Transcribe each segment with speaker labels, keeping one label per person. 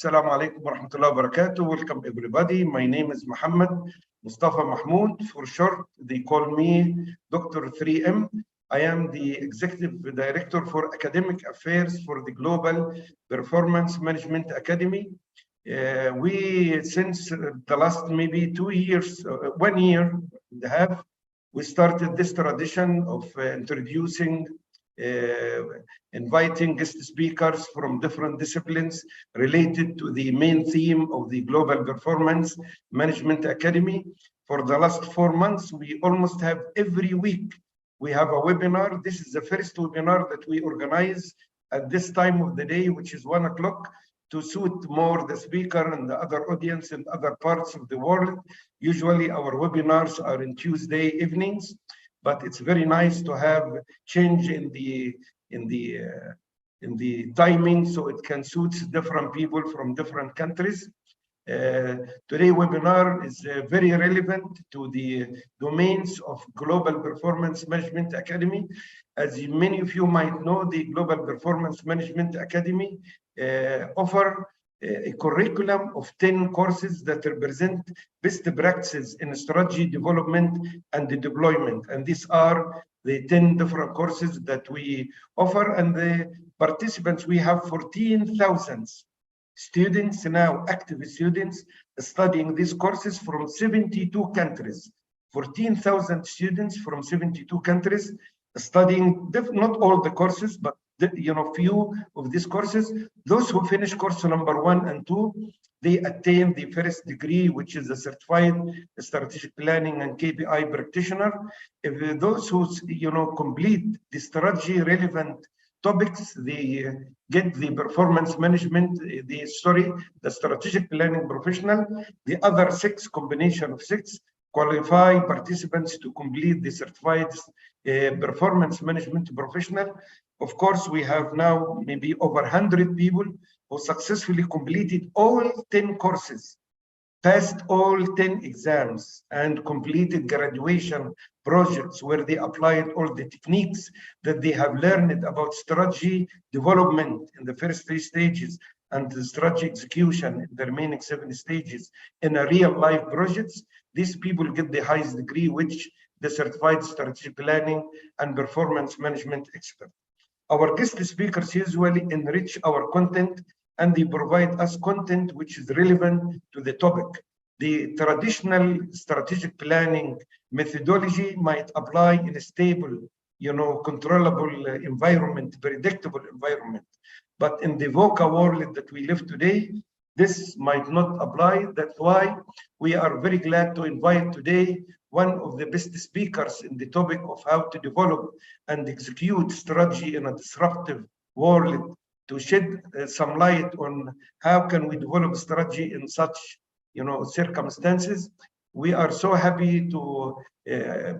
Speaker 1: Assalamu alaikum wa rahmatullahi wa barakatuh. Welcome everybody. My name is Muhammad Mustafa Mahmoud. For short, they call me Dr. 3M. I am the Executive Director for Academic Affairs for the Global Performance Management Academy. Since the last maybe 2 years, 1 year and a half, we started this tradition of introducing inviting guest speakers from different disciplines related to the main theme of the Global Performance Management Academy. For the last 4 months, we almost have every week, we have a webinar. This is the first webinar that we organize at this time of the day, which is 1 o'clock, to suit more the speaker and the other audience in other parts of the world. Usually our webinars are in Tuesday evenings, but it's very nice to have change in the timing so it can suit different people from different countries. Today's webinar is very relevant to the domains of Global Performance Management Academy. As many of you might know, the Global Performance Management Academy offer a curriculum of 10 courses that represent best practices in strategy development and the deployment. And these are the 10 different courses that we offer. And the participants, we have 14,000 students now, active students, studying these courses from 72 countries. 14,000 students from 72 countries studying, not all the courses, but few of these courses. Those who finish course number 1 and 2, they attain the first degree, which is a certified strategic planning and KPI practitioner. If those who complete the strategy relevant topics, they get the performance management, the strategic planning professional. The other 6, combination of 6, qualify participants to complete the certified performance management professional. Of course, we have now maybe over 100 people who successfully completed all 10 courses, passed all 10 exams, and completed graduation projects where they applied all the techniques that they have learned about strategy development in the first 3 stages and the strategy execution in the remaining 7 stages in a real life projects. These people get the highest degree, which the certified strategic planning and performance management expert. Our guest speakers usually enrich our content and they provide us content which is relevant to the topic. The traditional strategic planning methodology might apply in a stable, controllable environment, predictable environment. But in the VUCA world that we live today, this might not apply. That's why we are very glad to invite today one of the best speakers in the topic of how to develop and execute strategy in a disruptive world, to shed some light on how can we develop strategy in such circumstances. We are so happy to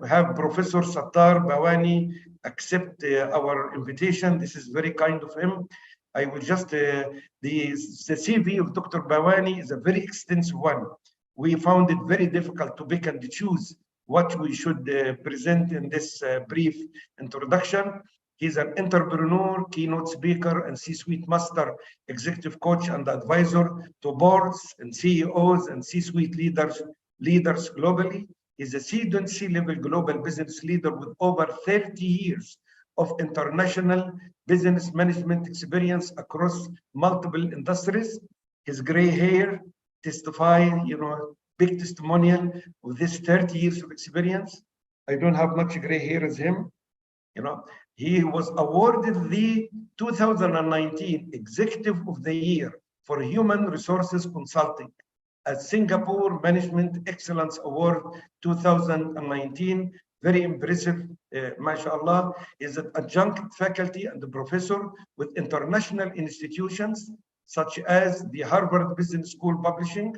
Speaker 1: have Professor Sattar Bhawani accept our invitation. This is very kind of him. I will just, the CV of Dr. Bhawani is a very extensive one. We found it very difficult to pick and choose what we should present in this brief introduction. He's an entrepreneur, keynote speaker, and C-suite master, executive coach and advisor to boards and CEOs and C-suite leaders globally. He's a seasoned C-level global business leader with over 30 years of international business management experience across multiple industries. His gray hair testify, big testimonial of this 30 years of experience. I don't have much gray hair as him. He was awarded the 2019 Executive of the Year for Human Resources Consulting at Singapore Management Excellence Award 2019. Very impressive, mashallah. Is an adjunct faculty and a professor with international institutions such as the Harvard Business School Publishing,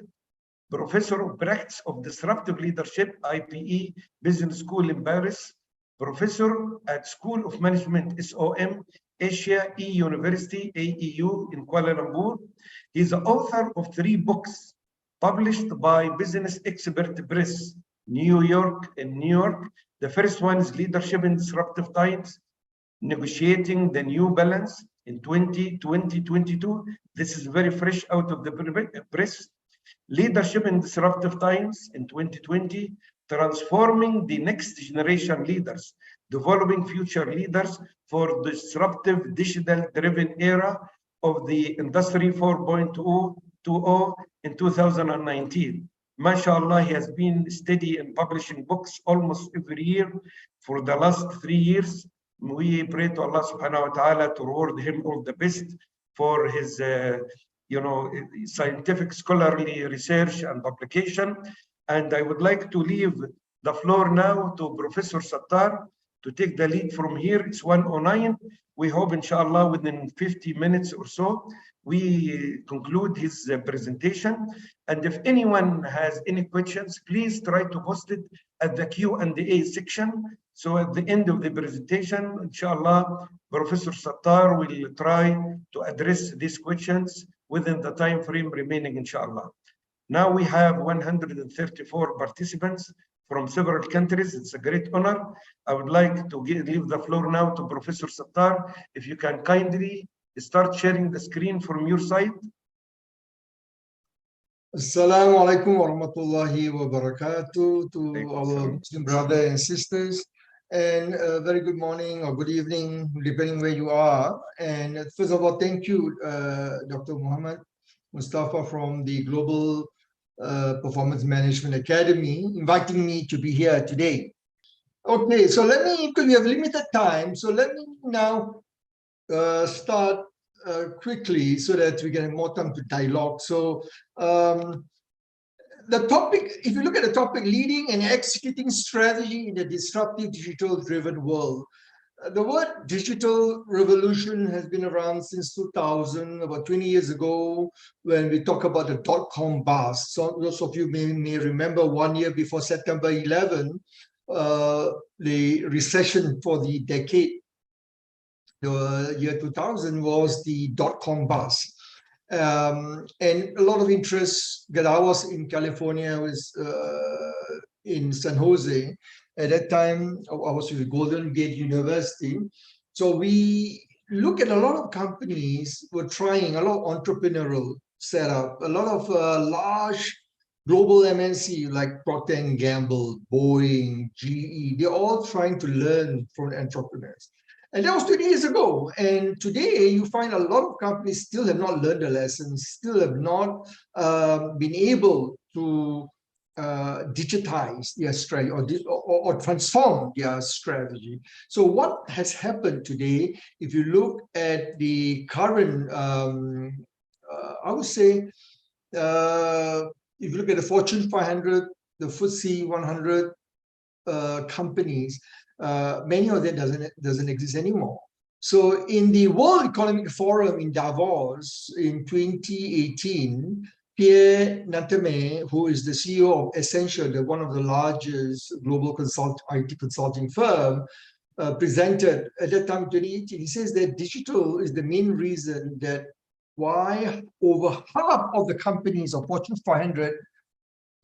Speaker 1: Professor of Practice of Disruptive Leadership, IPE Business School in Paris, Professor at School of Management, SOM, Asia E University, AEU in Kuala Lumpur. He's the author of 3 books published by Business Expert Press, New York. The first one is Leadership in Disruptive Times, Negotiating the New Balance. in 2022. This is very fresh out of the press. Leadership in Disruptive Times in 2020, transforming the next generation leaders, developing future leaders for disruptive digital-driven era of the Industry 4.0 in 2019. MashaAllah, he has been steady in publishing books almost every year for the last 3 years. We pray to Allah subhanahu wa ta'ala to reward him all the best for his scientific scholarly research and publication. And I would like to leave the floor now to Professor Sattar to take the lead from here. It's 1:09. We hope, inshallah, within 50 minutes or so, we conclude his presentation. And if anyone has any questions, please try to post it at the Q&A section. So at the end of the presentation, inshallah, Professor Sattar will try to address these questions within the time frame remaining, inshallah. Now we have 134 participants from several countries. It's a great honor. I would like to leave the floor now to Professor Sattar. If you can kindly start sharing the screen from your side.
Speaker 2: Assalamu alaikum wa rahmatullahi wa barakatuh to our Muslim brothers and sisters. And a very good morning or good evening, depending where you are. And first of all, thank you, Dr. Muhammad Mustafa from the Global Performance Management Academy, inviting me to be here today. Okay, so let me, because we have limited time, so let me now start quickly so that we get more time to dialogue. So the topic, if you look at the topic, leading and executing strategy in the disruptive digital-driven world, the word digital revolution has been around since 2000, about 20 years ago, when we talk about the dot-com bust. So those of you may remember 1 year before September 11, the recession for the decade, the year 2000 was the dot-com bust. And a lot of interest, because I was in California, I was in San Jose. At that time, I was with Golden Gate University. So we look at a lot of companies were trying, a lot of entrepreneurial setup, a lot of large global MNC like Procter & Gamble, Boeing, GE, they're all trying to learn from entrepreneurs. And that was 20 years ago. And today you find a lot of companies still have not learned the lessons, still have not been able to digitize their strategy or transform their strategy. So what has happened today, if you look at the current, I would say, if you look at the Fortune 500, the FTSE 100 companies, many of them doesn't exist anymore. So in the World Economic Forum in Davos in 2018, Pierre Nanterme, who is the CEO of Accenture, one of the largest global IT consulting firm, presented at that time, 2018. He says that digital is the main reason that why over half of the companies of Fortune 500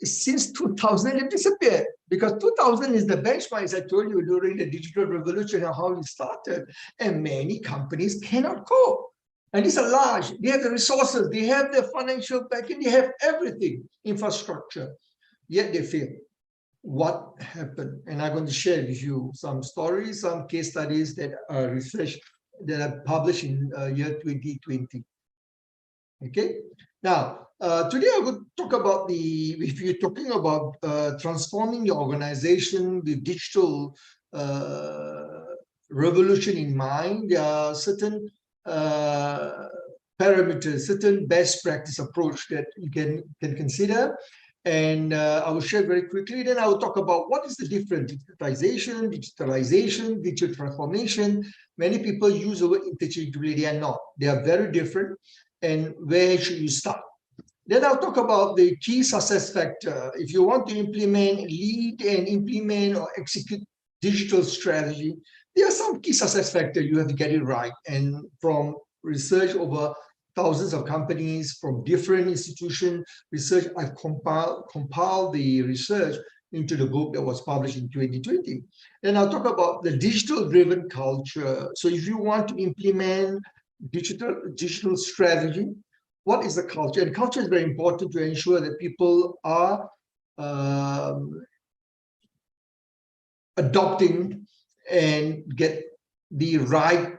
Speaker 2: since 2000 have disappeared, because 2000 is the benchmark, as I told you, during the digital revolution and how it started, and many companies cannot cope. And these are large, they have the resources, they have the financial backing, they have everything, infrastructure, yet they fail. What happened? And I'm going to share with you some stories, some case studies that are research that are published in year 2020. Okay, now today I would talk about if you're talking about transforming your organization with digital revolution in mind, there are certain parameters, certain best practice approach that you can consider. And I will share very quickly. Then I will talk about what is the difference: digitalization, digital transformation. Many people use the word interchangeably. They are not. They are very different. And where should you start? Then I'll talk about the key success factor. If you want to lead and implement or execute digital strategy, there are some key success factors. You have to get it right. And from research over thousands of companies from different institutions, research, I've compiled the research into the book that was published in 2020. And I'll talk about the digital-driven culture. So if you want to implement digital strategy. What is the culture? And culture is very important to ensure that people are adopting and get the right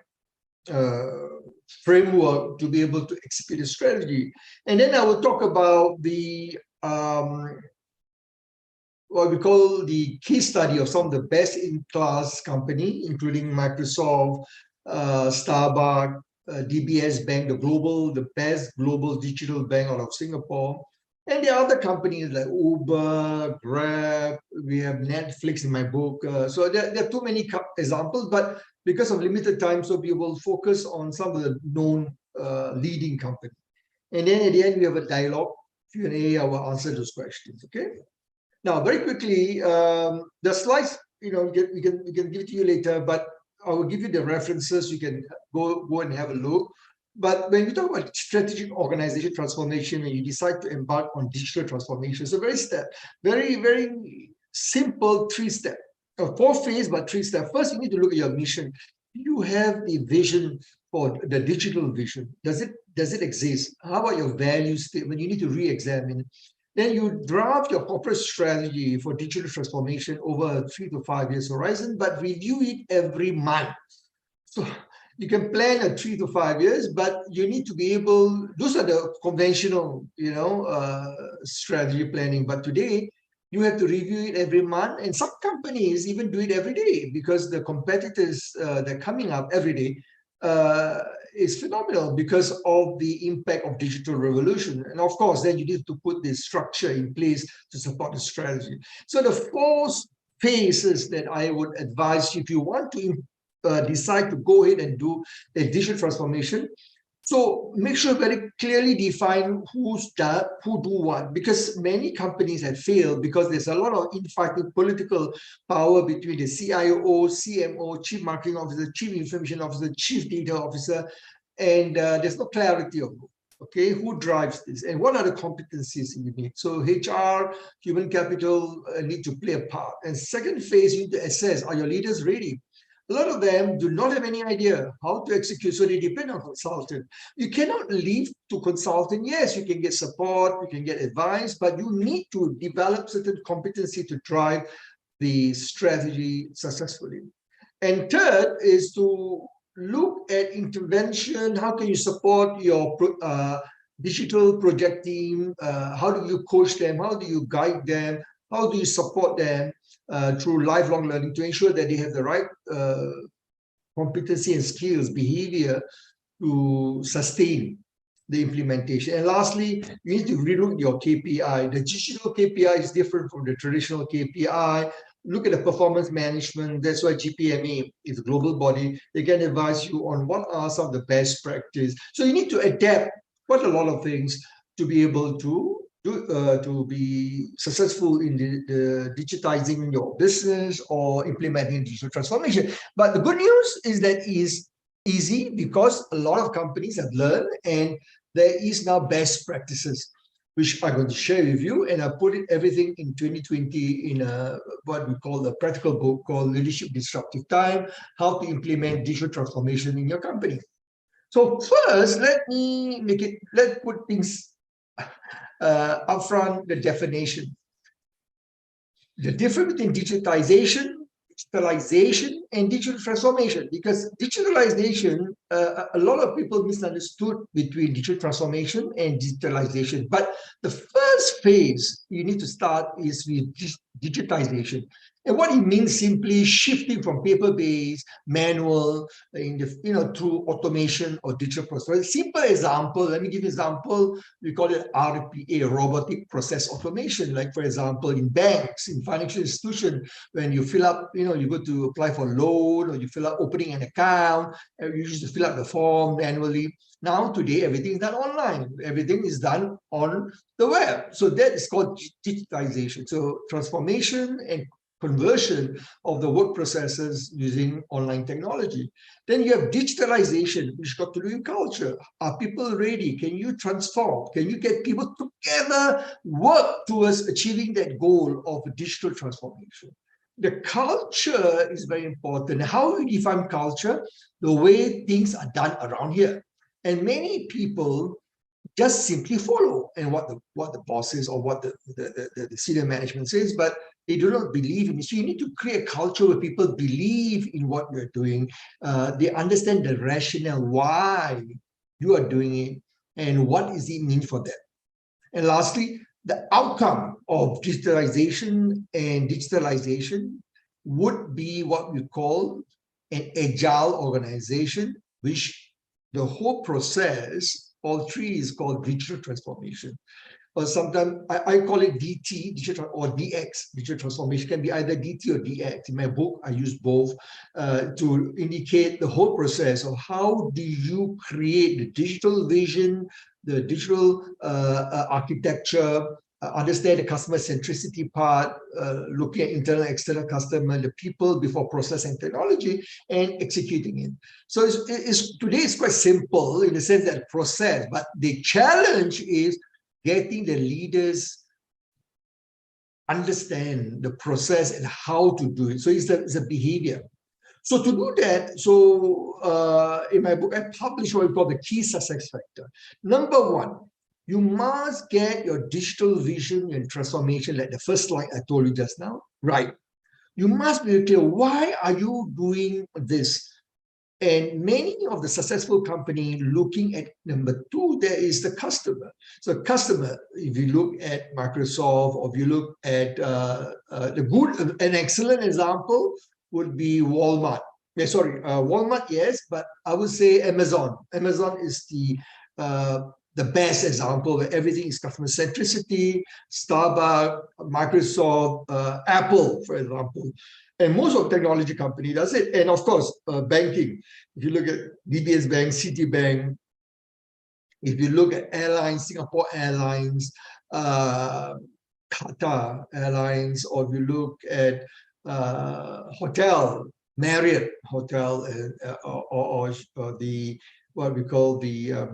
Speaker 2: framework to be able to execute a strategy. And then I will talk about the what we call the case study of some of the best in class company, including Microsoft, Starbucks, DBS Bank, the best global digital bank out of Singapore. And the other companies like Uber, Grab, we have Netflix in my book. So there are too many examples, but because of limited time, so we will focus on some of the known leading companies. And then at the end, we have a dialogue, Q&A, I will answer those questions, okay? Now, very quickly, the slides, we can give it to you later, but I will give you the references. You can go and have a look. But when we talk about strategic organization transformation and you decide to embark on digital transformation, so very simple 3-step, 4-phase, but 3-step. First, you need to look at your mission. You have the vision for the digital vision. Does it exist? How about your value statement? You need to re-examine. Then you draft your corporate strategy for digital transformation over a 3 to 5 years horizon, but review it every month. So you can plan a 3 to 5 years, but you need to be able, those are the conventional, strategy planning. But today, you have to review it every month. And some companies even do it every day because the competitors that are coming up every day is phenomenal because of the impact of digital revolution. And of course, then you need to put this structure in place to support the strategy. So the 4 phases that I would advise you if you want to decide to go ahead and do a digital transformation. So make sure very clearly define who do what, because many companies have failed because there's a lot of infighting political power between the CIO, CMO, Chief Marketing Officer, Chief Information Officer, Chief Data Officer, and there's no clarity of who drives this and what are the competencies you need. So HR, human capital need to play a part. And second phase, you need to assess, are your leaders ready? A lot of them do not have any idea how to execute, so they depend on consultant. You cannot leave to consultant. Yes, you can get support, you can get advice, but you need to develop certain competency to drive the strategy successfully. And third is to look at intervention. How can you support your digital project team? How do you coach them? How do you guide them? How do you support them through lifelong learning to ensure that they have the right competency and skills, behavior to sustain the implementation? And lastly, you need to relook your KPI. The digital KPI is different from the traditional KPI. Look at the performance management. That's why GPMA is a global body. They can advise you on what are some of the best practice. So you need to adapt quite a lot of things to be able to be successful in the digitizing your business or implementing digital transformation. But the good news is that it is easy because a lot of companies have learned and there is now best practices, which I'm going to share with you. And I put everything in 2020 in what we call the practical book called Leadership Disruptive Time, how to implement digital transformation in your company. So first, let's put things upfront, the definition. The difference between digitization, and digital transformation, because digitalization, a lot of people misunderstood between digital transformation and digitalization. But the first phase you need to start is with digitization. And what it means simply shifting from paper-based, manual, through automation or digital process. Simple example, let me give you an example. We call it RPA, robotic process automation. Like for example, in banks, in financial institutions, when you fill up, you go to apply for a loan or you fill up opening an account, you used to fill out the form manually. Now today, everything is done online. Everything is done on the web. So that is called digitization. So transformation and conversion of the work processes using online technology. Then you have digitalization, which got to do with culture. Are people ready? Can you transform? Can you get people together, work towards achieving that goal of digital transformation? The culture is very important. How we define culture? The way things are done around here. And many people just simply follow and what the boss is or what the senior management says, but they do not believe in it. So you need to create a culture where people believe in what you're doing. They understand the rationale why you are doing it and what does it mean for them. And lastly, the outcome of digitalization and digitalization would be what we call an agile organization, which the whole process, all three, is called digital transformation. Or sometimes I call it DT, digital, or DX, digital transformation. It can be either DT or DX. In my book, I use both to indicate the whole process of how do you create the digital vision, the digital architecture, understand the customer centricity part, looking at internal, external customer, the people before process and technology, and executing it. So today it's quite simple in the sense that process, but the challenge is getting the leaders understand the process and how to do it. So it's a behavior. So to do that, in my book, I publish what we call the key success factor. Number one, you must get your digital vision and transformation, like the first slide I told you just now, right. You must be clear, why are you doing this? And many of the successful companies looking at number two, there is the customer. So customer, if you look at Microsoft, or if you look at an excellent example would be Walmart. Yeah, sorry, Walmart, yes, but I would say Amazon. Amazon is the best example where everything is customer centricity. Starbucks, Microsoft, Apple, for example. And most of technology company does it. And of course, banking. If you look at DBS Bank, Citibank, if you look at airlines, Singapore Airlines, Qatar Airlines, or if you look at hotel, Marriott Hotel, or the what we call the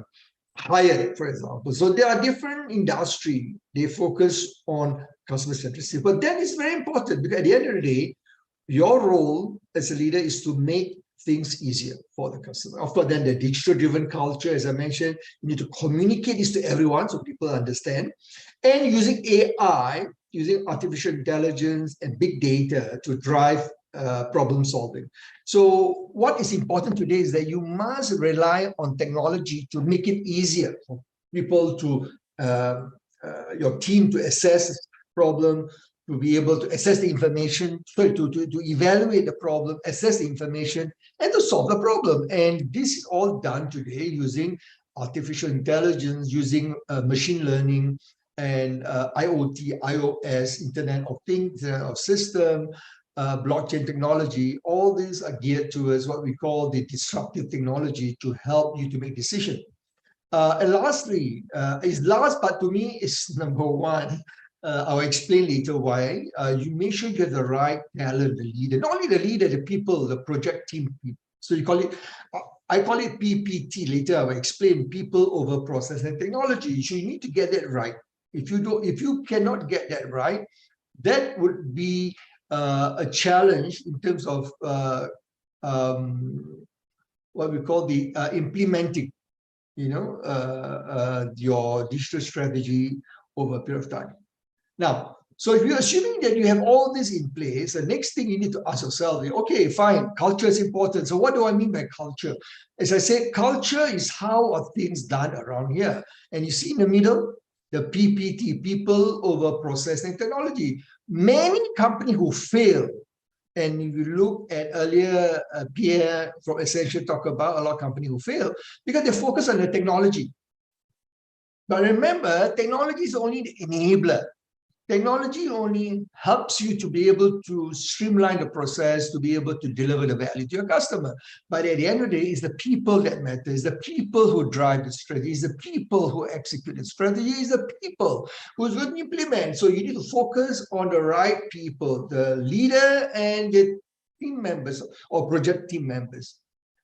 Speaker 2: Hyatt, for example. So there are different industry. They focus on customer centricity, but that is very important because at the end of the day, your role as a leader is to make things easier for the customer. Of course, then the digital-driven culture, as I mentioned, you need to communicate this to everyone so people understand. And using AI, using artificial intelligence and big data to drive problem solving. So what is important today is that you must rely on technology to make it easier for people to, your team to assess problem, to be able to assess the information, to evaluate the problem, assess the information, and to solve the problem. And this is all done today using artificial intelligence, using machine learning, and IoT, iOS, Internet of Things, Internet of System, blockchain technology. All these are geared towards what we call the disruptive technology to help you to make decisions. And lastly, last but to me is number one. I'll explain later why. You make sure you have the right talent, the leader. Not only the leader, the people, the project team people. So you call it, I call it PPT. Later I will explain people over process and technology. So you need to get that right. If you cannot get that right, that would be a challenge in terms of what we call the implementing, your digital strategy over a period of time. Now, so if you're assuming that you have all this in place, the next thing you need to ask yourself is, okay, fine, culture is important. So what do I mean by culture? As I said, culture is how are things done around here. And you see in the middle, the PPT, people over process and technology. Many companies who fail, and if you look at earlier, Pierre from Essential talk about a lot of companies who fail because they focus on the technology. But remember, technology is only the enabler. Technology only helps you to be able to streamline the process, to be able to deliver the value to your customer. But at the end of the day, it's the people that matter. It's the people who drive the strategy. It's the people who execute the strategy. It's the people who's going to implement. So you need to focus on the right people, the leader and the team members or project team members.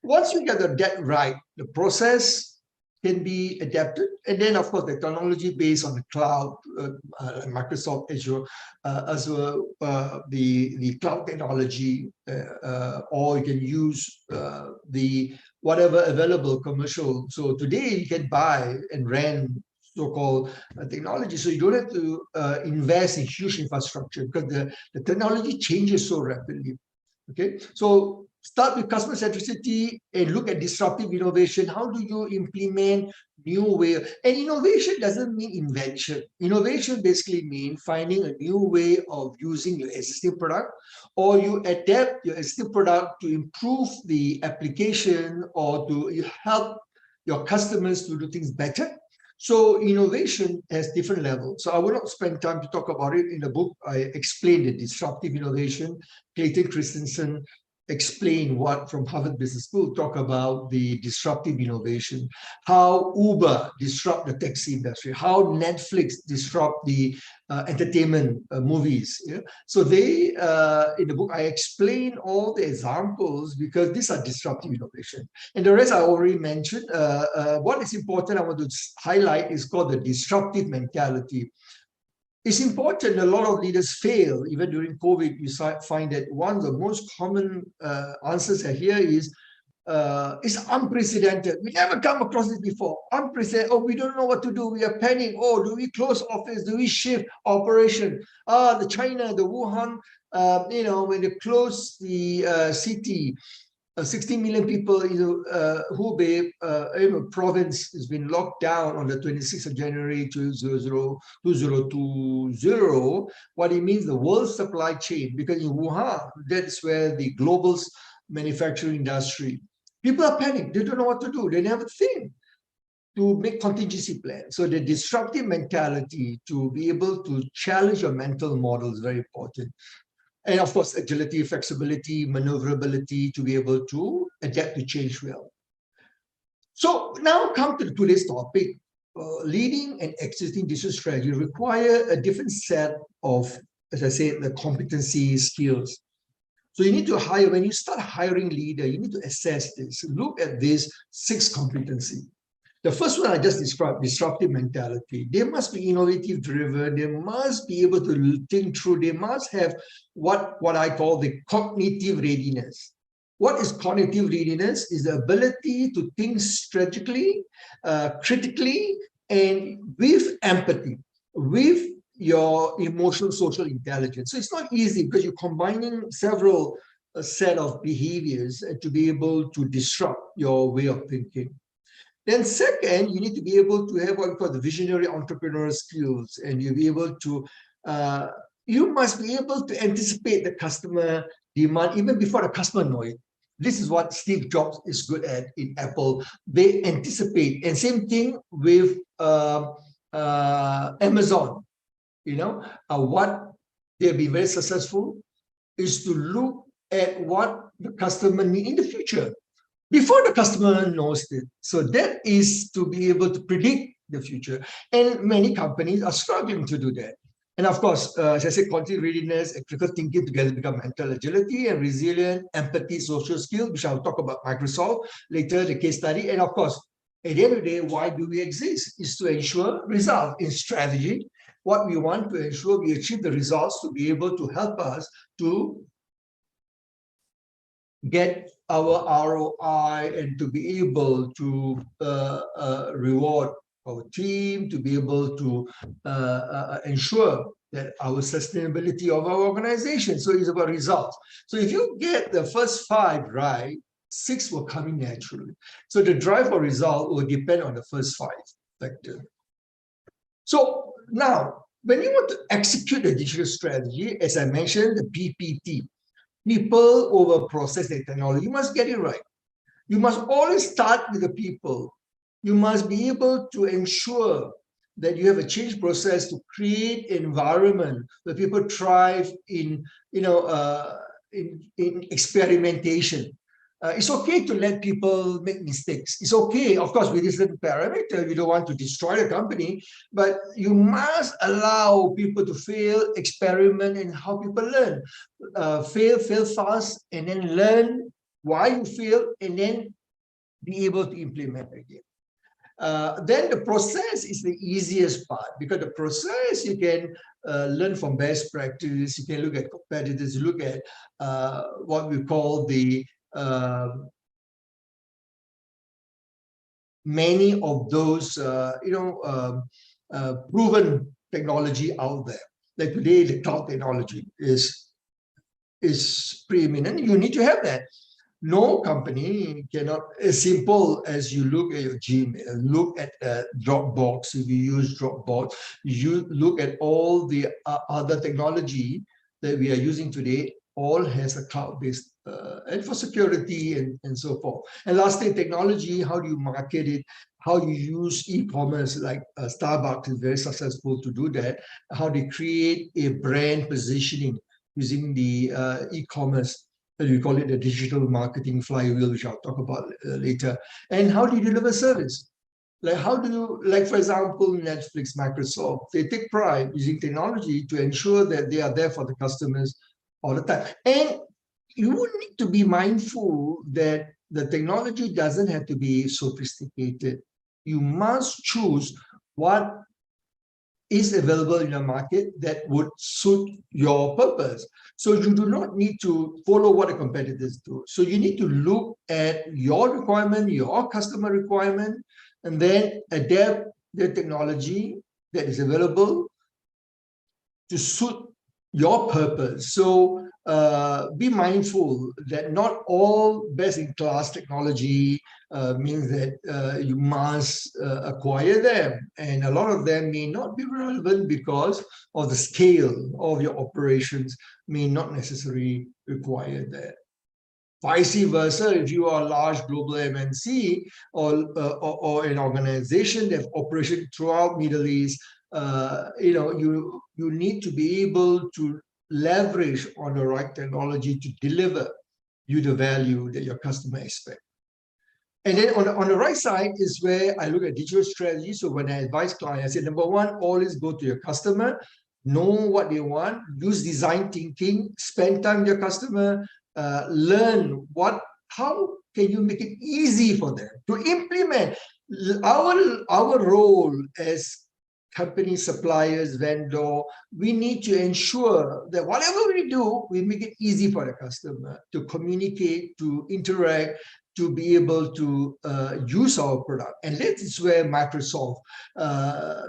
Speaker 2: Once you get that right, the process can be adapted. And then, of course, the technology based on the cloud, Microsoft Azure, as well, the cloud technology, or you can use the whatever available commercial. So today you can buy and rent so-called technology. So you don't have to invest in huge infrastructure because the technology changes so rapidly. Okay, so start with customer centricity and look at disruptive innovation. How do you implement new way? And innovation doesn't mean invention. Innovation basically means finding a new way of using your existing product, or you adapt your existing product to improve the application or to help your customers to do things better. So innovation has different levels. So I will not spend time to talk about it. In the book, I explained the disruptive innovation. Clayton Christensen explained what from Harvard Business School talk about the disruptive innovation, how Uber disrupt the taxi industry, how Netflix disrupt the entertainment movies. Yeah? So they, in the book, I explain all the examples because these are disruptive innovation. And the rest I already mentioned. What is important I want to highlight is called the disruptive mentality. It's important. A lot of leaders fail. Even during COVID, you find that one of the most common answers I hear is, it's unprecedented. We never come across this before. Unprecedented. Oh, we don't know what to do. We are panicking. Oh, do we close office? Do we shift operation? The China, the Wuhan, when they close the city, 16 million people, Hubei province has been locked down on the 26th of January 2020. What it means, the world supply chain, because in Wuhan, that's where the global manufacturing industry, people are panicked. They don't know what to do. They never think to make contingency plans. So the disruptive mentality to be able to challenge your mental model is very important. And of course, agility, flexibility, maneuverability to be able to adapt to change well. So now come to today's topic. Leading and existing digital strategy require a different set of, as I said, the competency skills. So you need to hire, when you start hiring leader, you need to assess this. Look at these 6 competencies. The first one I just described, disruptive mentality. They must be innovative driven. They must be able to think through. They must have what I call the cognitive readiness. What is cognitive readiness? Is the ability to think strategically, critically, and with empathy, with your emotional social intelligence. So it's not easy because you're combining several set of behaviors to be able to disrupt your way of thinking. Then second, you need to be able to have what we call the visionary entrepreneurial skills, and you'll be able to, you must be able to anticipate the customer demand even before the customer knows it. This is what Steve Jobs is good at in Apple. They anticipate, and same thing with Amazon. What they'll be very successful is to look at what the customer needs in the future, before the customer knows it. So that is to be able to predict the future. And many companies are struggling to do that. And of course, as I said, cognitive readiness and critical thinking together become mental agility and resilient, empathy, social skills, which I'll talk about Microsoft later, the case study. And of course, at the end of the day, why do we exist? Is to ensure results in strategy. What we want to ensure we achieve the results to be able to help us to get our ROI and to be able to reward our team, to be able to ensure that our sustainability of our organization. So it's about results. So if you get the first 5 right, 6 will come in naturally. So the drive for result will depend on the first 5 factors. So now, when you want to execute the digital strategy, as I mentioned, the PPT, people over process and technology, you must get it right. You must always start with the people. You must be able to ensure that you have a change process to create an environment where people thrive in experimentation. It's okay to let people make mistakes. It's okay, of course, with this certain parameter. You don't want to destroy the company, but you must allow people to fail, experiment, and how people learn. Fail fast, and then learn why you fail, and then be able to implement again. Then the process is the easiest part, because the process you can learn from best practice. You can look at competitors. You look at what we call the many of those, proven technology out there. Like today, the cloud technology is preeminent. You need to have that. No company cannot, as simple as you look at your Gmail, look at Dropbox, if you use Dropbox, you look at all the other technology that we are using today, all has a cloud-based, and for security and so forth. And lastly, technology, how do you market it? How you use e-commerce, like Starbucks is very successful to do that. How they create a brand positioning using the e-commerce. We call it the digital marketing flywheel, which I'll talk about later. And how do you deliver service? Like how do you, like for example, Netflix, Microsoft, they take pride using technology to ensure that they are there for the customers all the time. And you need to be mindful that the technology doesn't have to be sophisticated. You must choose what is available in the market that would suit your purpose. So you do not need to follow what the competitors do. So you need to look at your requirement, your customer requirement, and then adapt the technology that is available to suit your purpose. So be mindful that not all best-in-class technology means that you must acquire them. And a lot of them may not be relevant because of the scale of your operations may not necessarily require that. Vice versa, if you are a large global MNC or an organization that operation throughout Middle East, you need to be able to leverage on the right technology to deliver you the value that your customer expects. And then on the right side is where I look at digital strategy. So when I advise clients, I say, number one, always go to your customer, know what they want, use design thinking, spend time with your customer, learn how can you make it easy for them to implement. Our role as company, suppliers, vendor, we need to ensure that whatever we do, we make it easy for the customer to communicate, to interact, to be able to use our product. And that is where Microsoft,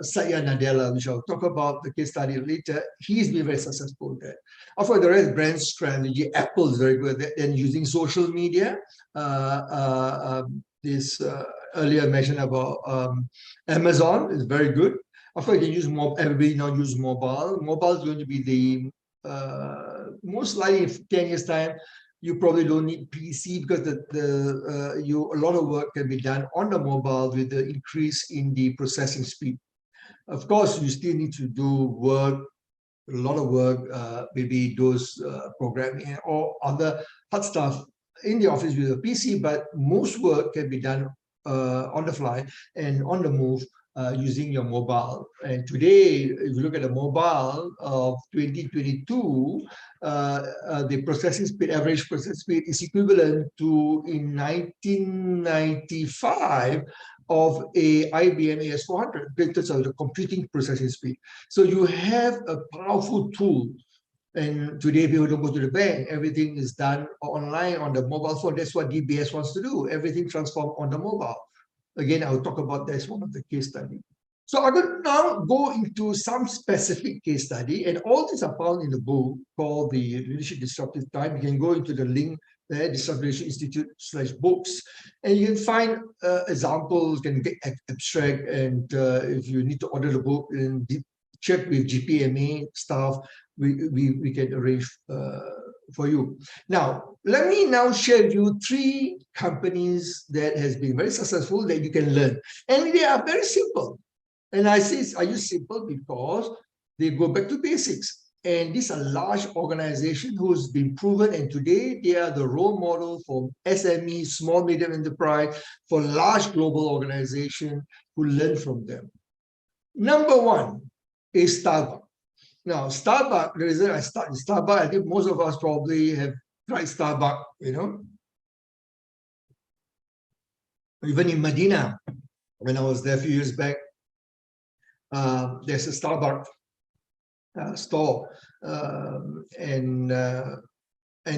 Speaker 2: Satya Nadella, which I'll talk about the case study later, he's been very successful there. Of course, the rest brand strategy, Apple is very good at and using social media. This earlier mentioned about Amazon is very good. Of course, you can use everybody now use mobile. Mobile is going to be the most likely in 10 years' time. You probably don't need PC because a lot of work can be done on the mobile with the increase in the processing speed. Of course, you still need to do work, a lot of work, maybe those programming or other hard stuff in the office with a PC, but most work can be done on the fly and on the move using your mobile. And today, if you look at the mobile of 2022, the processing speed, average processing speed is equivalent to, in 1995, of a IBM AS400 in terms of the computing processing speed. So you have a powerful tool. And today, people don't go to the bank. Everything is done online on the mobile phone. That's what DBS wants to do. Everything transformed on the mobile. Again, I'll talk about that as one of the case studies. So I will now go into some specific case study, and all these are found in the book called the Leadership Disruptive Time. You can go into the link there, Disruptive Institute/books, and you can find examples, can get abstract, and if you need to order the book and check with GPMA staff, we can arrange for you. Now, let me now share with you 3 companies that has been very successful that you can learn. And they are very simple. And I say, are you simple? Because they go back to basics. And these are large organizations who's been proven. And today they are the role model for SME, small, medium enterprise, for large global organizations who learn from them. Number 1 is Starbucks. Now, Starbucks, the reason I start with Starbucks, I think most of us probably have tried Starbucks, Even in Medina, when I was there a few years back, there's a Starbucks store. And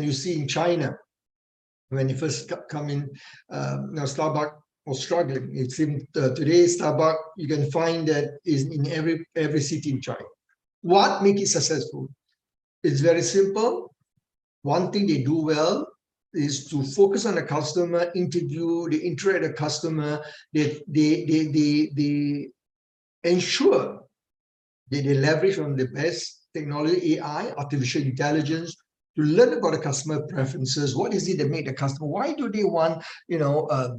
Speaker 2: you see in China, when you first come in, Starbucks or struggling. It seems today Starbucks, you can find that is in every city in China. What makes it successful? It's very simple. One thing they do well is to focus on the customer, interview, they interact with the customer, they ensure that they leverage on the best technology, AI, artificial intelligence, to learn about the customer preferences. What is it that make the customer? Why do they want,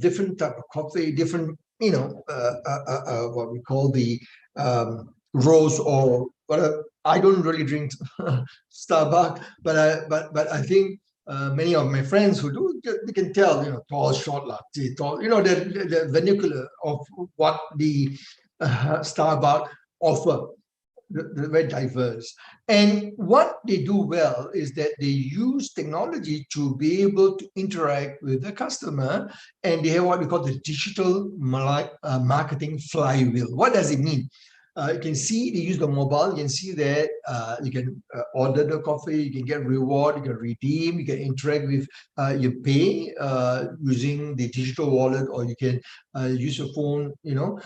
Speaker 2: different type of coffee, different, what we call the rose or whatever. I don't really drink Starbucks, but I think many of my friends who do, they can tell, tall, short latte, tall, the vernacular of what the Starbucks offer. They're very diverse. And what they do well is that they use technology to be able to interact with the customer, and they have what we call the digital marketing flywheel. What does it mean? You can see they use the mobile. You can see that you can order the coffee, you can get reward, you can redeem, you can interact with your pay using the digital wallet, or you can use your phone, to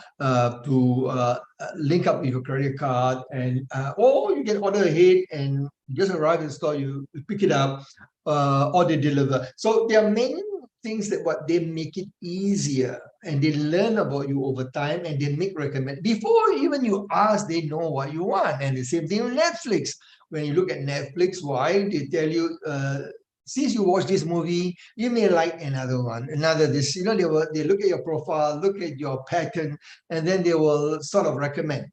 Speaker 2: link up with your credit card, and or you can order ahead and just arrive in the store, you pick it up, or they deliver. So there are many things that what they make it easier, and they learn about you over time, and they make recommend before even you ask, they know what you want. And the same thing with Netflix. When you look at Netflix, why they tell you, since you watch this movie, you may like another one, another this, they look at your profile, look at your pattern, and then they will sort of recommend.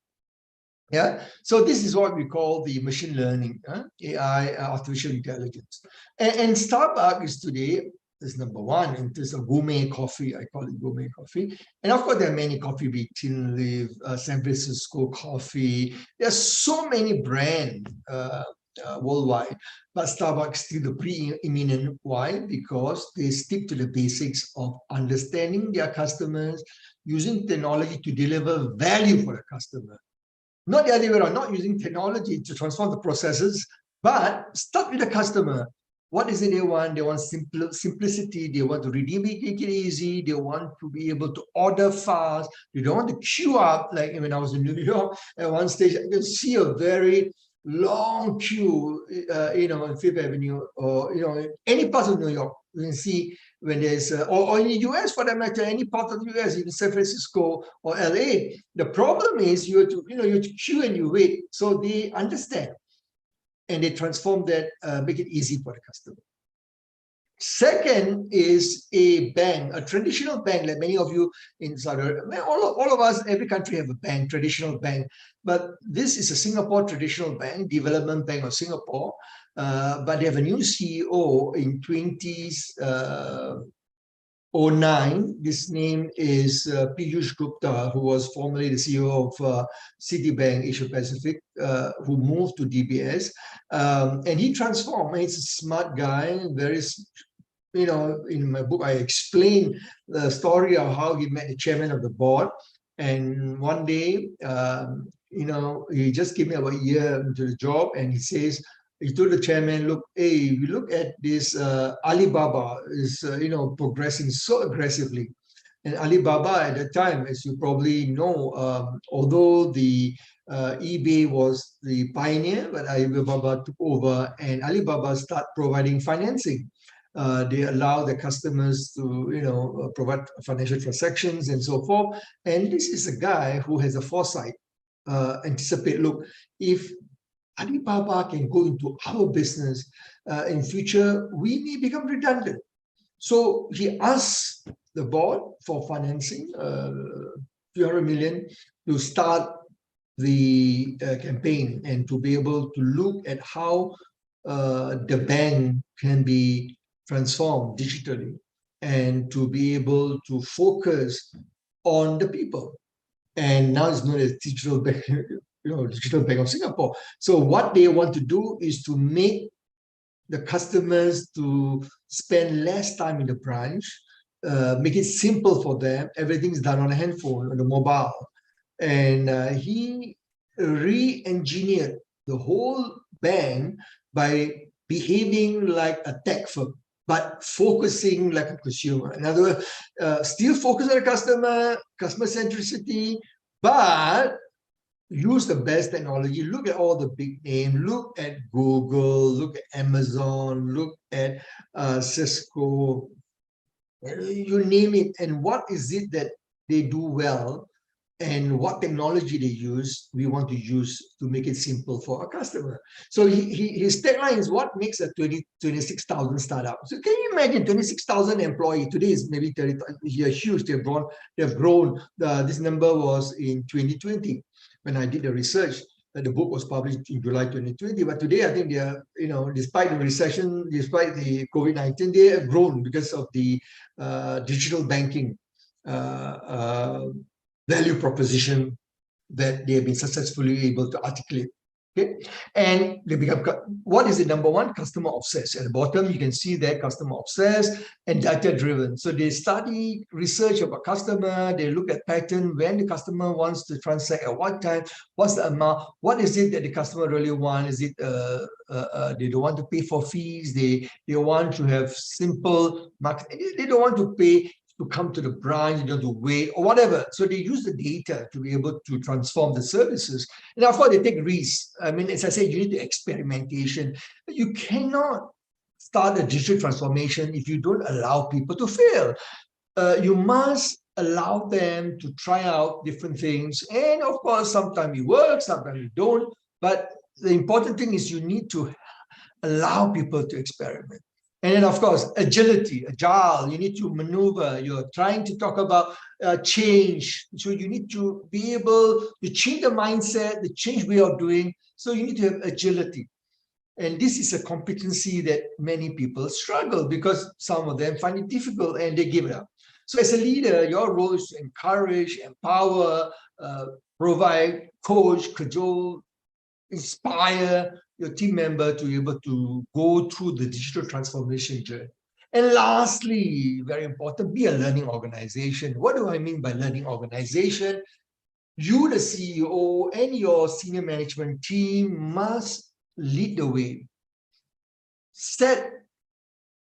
Speaker 2: Yeah, so this is what we call the machine learning, AI, artificial intelligence. And Starbucks is today is number one in terms of gourmet coffee. I call it gourmet coffee. And of course, there are many coffee beans, Tin Leaf, San Francisco Coffee. There's so many brands worldwide, but Starbucks still the preeminent. Why? Because they stick to the basics of understanding their customers, using technology to deliver value for the customer. Not the other way around, not using technology to transform the processes, but start with the customer. What is it they want? They want simplicity. They want to redeem it, make it easy. They want to be able to order fast. They don't want to queue up. Like when I was in New York, at one stage, I could see a very long queue, on Fifth Avenue, or, any part of New York. You can see when there's, or in the US for that matter, any part of the US, even San Francisco or LA. The problem is you have to queue and you wait. So they understand, and they transform that, make it easy for the customer. Second is a bank, a traditional bank, like many of you in Saudi Arabia, all of us, every country have a bank, traditional bank. But this is a Singapore traditional bank, Development Bank of Singapore. But they have a new CEO in 2009. This name is Piyush Gupta, who was formerly the CEO of Citibank Asia Pacific, who moved to DBS. And he transformed. He's a smart guy, very, in my book, I explain the story of how he met the chairman of the board. And one day, he just came about a year into the job, and he told the chairman, look, hey, we look at this Alibaba is, progressing so aggressively. And Alibaba at that time, as you probably know, although the eBay was the pioneer, but Alibaba took over, and Alibaba started providing financing. They allow the customers to, provide financial transactions and so forth. And this is a guy who has a foresight, anticipate, look, if Alibaba can go into our business in future, we may become redundant. So he asked the board for financing, few hundred million, to start the campaign and to be able to look at how the bank can be transformed digitally, and to be able to focus on the people. And now it's known as Digital Bank, Digital Bank of Singapore. So what they want to do is to make the customers to spend less time in the branch, make it simple for them. Everything's done on a handphone, on the mobile. And he re-engineered the whole bank by behaving like a tech firm. but focusing like a consumer. In other words, still focus on the customer centricity, but use the best technology. Look at all the big names. Look at Google, look at Amazon, look at Cisco, you name it. And what is it that they do well, and what technology they use, we want to use to make it simple for our customer. So his tagline is, what makes a 26,000 startup? So can you imagine 26,000 employees? Today is maybe 30,000. They are huge. They've grown. This number was in 2020 when I did the research. The book was published in July 2020. But today, I think they are, despite the recession, despite the COVID-19, they have grown because of the digital banking value proposition that they have been successfully able to articulate. Okay, and they become, what is the number one? Customer obsessed. At the bottom, you can see that customer obsessed and data driven. So they study research about customer, they look at pattern, when the customer wants to transact, at what time, what's the amount, what is it that the customer really wants? Is it they don't want to pay for fees, they want to have simple market, they don't want to pay to come to the branch, to wait or whatever. So they use the data to be able to transform the services. And of course, they take risks. I mean, as I said, you need the experimentation. But you cannot start a digital transformation if you don't allow people to fail. You must allow them to try out different things. And of course, sometimes it works, sometimes it don't. But the important thing is you need to allow people to experiment. And then, of course, agility, agile, you need to maneuver. You're trying to talk about change. So you need to be able to change the mindset, the change way of doing. So you need to have agility. And this is a competency that many people struggle because some of them find it difficult and they give it up. So as a leader, your role is to encourage, empower, provide, coach, cajole, inspire your team member to be able to go through the digital transformation journey. And lastly, very important, be a learning organization. What do I mean by learning organization? You, the CEO, and your senior management team must lead the way. Set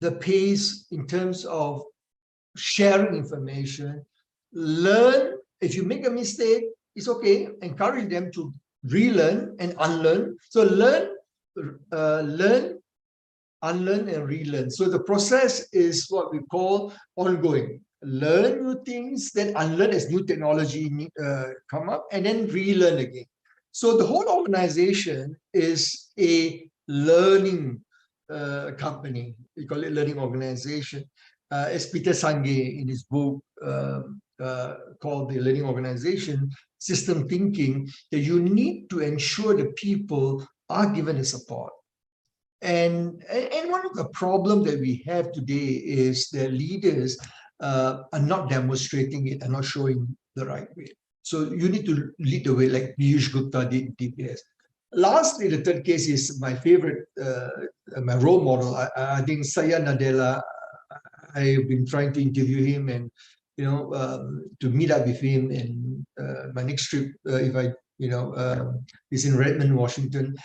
Speaker 2: the pace in terms of sharing information. Learn. If you make a mistake, it's okay. Encourage them to relearn and unlearn. So learn, unlearn, and relearn. So the process is what we call ongoing. Learn new things, then unlearn as new technology come up, and then relearn again. So the whole organization is a learning company. We call it learning organization. As Peter Senge in his book called The Learning Organization, System Thinking, that you need to ensure the people are given the support. And one of the problems that we have today is that leaders are not demonstrating it and not showing the right way. So you need to lead the way like Piyush Gupta did in TPS. Lastly, the third case is my favorite, my role model. I think Satya Nadella. I've been trying to interview him and, to meet up with him. And my next trip, if I, is in Redmond, Washington.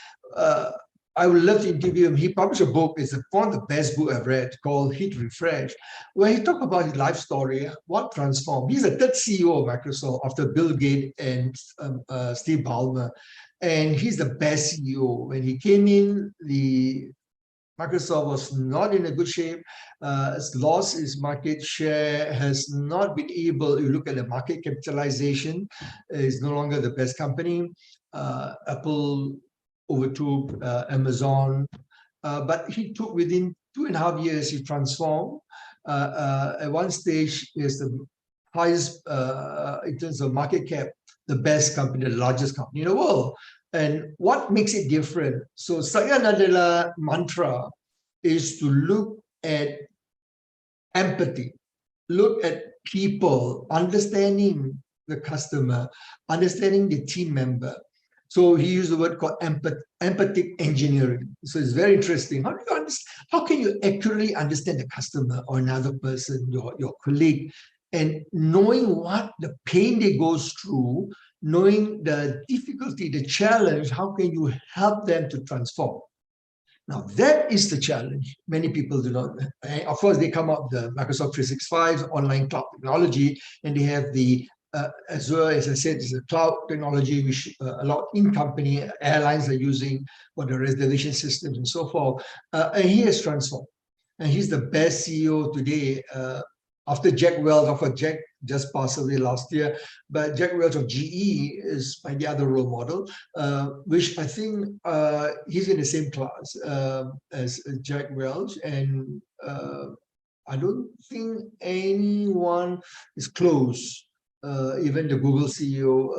Speaker 2: I would love to interview him. He published a book. It's one of the best books I've read called Hit Refresh, where he talked about his life story, what transformed. He's the third CEO of Microsoft after Bill Gates and Steve Ballmer. And he's the best CEO. When he came in, Microsoft was not in a good shape. It's lost its market share, has not been able, you look at the market capitalization, is no longer the best company. Apple overtook Amazon, but he took within 2.5 years, he transformed. At one stage, is the highest in terms of market cap, the best company, the largest company in the world. And what makes it different? So Satya Nadella mantra is to look at empathy, look at people, understanding the customer, understanding the team member. So he used the word called empathic engineering. So it's very interesting. How do you understand? How can you accurately understand the customer or another person, your colleague, and knowing what the pain they go through, knowing the difficulty, the challenge, how can you help them to transform? Now, that is the challenge. Many people do not. Of course, they come up with the Microsoft 365 online cloud technology, and they have the Azure, as I said, is a cloud technology which a lot in-company airlines are using for the reservation systems and so forth. And he has transformed. And he's the best CEO today after Jack Welch. Of course, Jack just passed away last year, but Jack Welch of GE is by the other role model, which I think he's in the same class as Jack Welch, and I don't think anyone is close. Even the Google CEO,